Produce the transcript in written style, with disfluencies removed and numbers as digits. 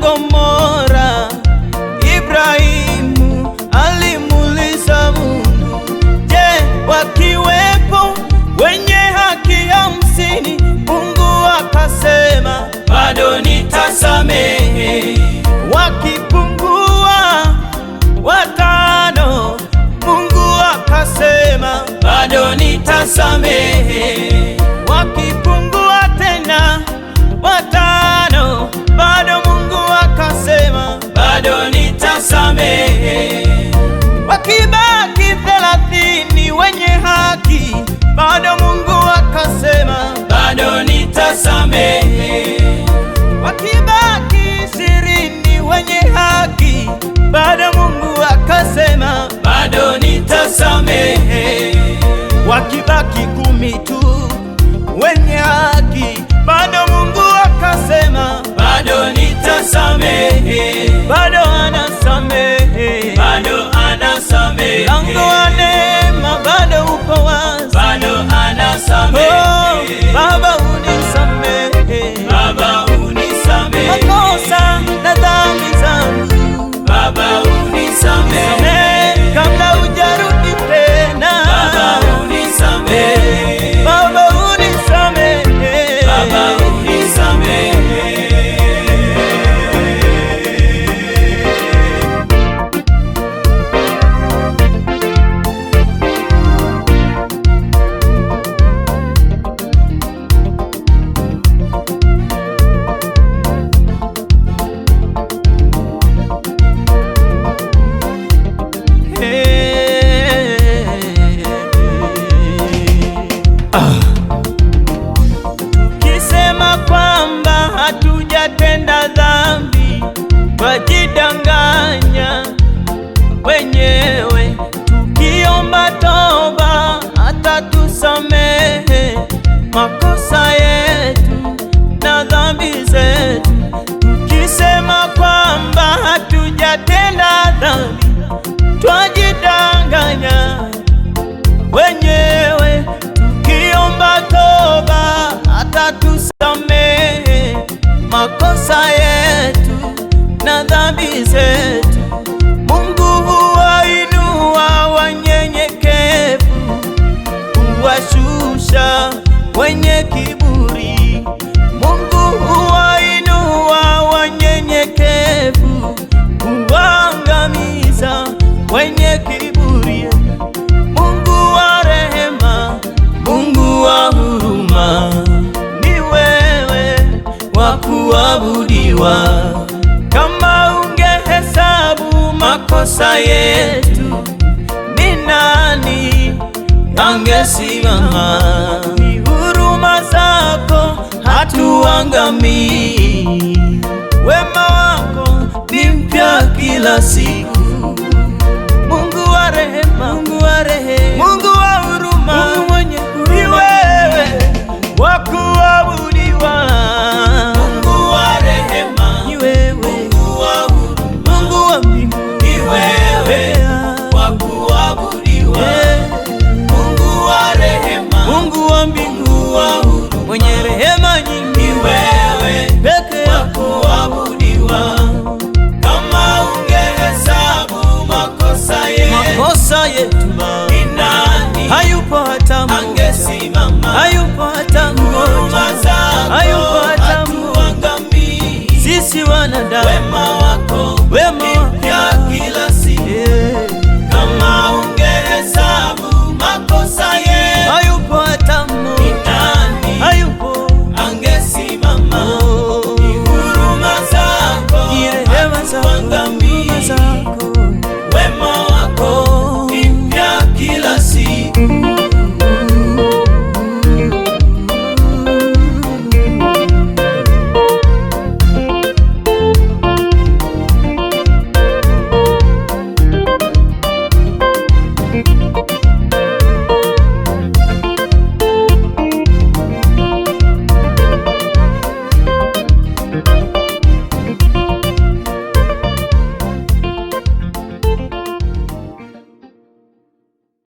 Gomora, Ibrahimu alimuuliza Mungu, je, wakiwepo wenye haki 50? Mungu akasema, bado nitasamehe. Wakipungua 5, Mungu akasema, bado nitasamehe. Wakipungua tena 5, bado Mungu akasema, bado nitasamehe. Wakibaki 30 wenye haki, bado Mungu akasema, bado nitasamehe. Wakibaki 20 wenye haki, bado Mungu akasema, bado nitasamehe. Wakibaki 10 tu wenye haki, bado Mungu akasema, bado nitasamehe. Bado anasamehe, bado anasamehe. Mlango wa neema bado uko wazi, bado anasamehe. Oh, Baba unisamehe, Baba unisamehe makosa na dhambi zangu, Baba unisamehe kabla hujarudi tena, Baba unisamehe, Baba unisamehe, Baba unisamehe. Tukisema kwamba hatujatenda dhambi, twajidanganya wenyewe. Tukiomba toba atatusamehe makosa yetu na dhambi zetu. Tukisema kwamba hatujatenda dhambi, twajidanganya wenyewe. Tukiomba toba atatusamehe makosa yetu na dhambi zetu. Mungu huwainua wanyenyekevu, huwashusha wenye kiburi. Mungu huwainua wanyenyekevu, huwaangamiza wenye kiburi. Mungu wa rehema, Mungu wa huruma, ni wewe wa kuabudiwa. Kama ungehesabu makosa yetu, ni nani angesimama? Ni huruma zako hatuangamii, wema wako ni kila siku.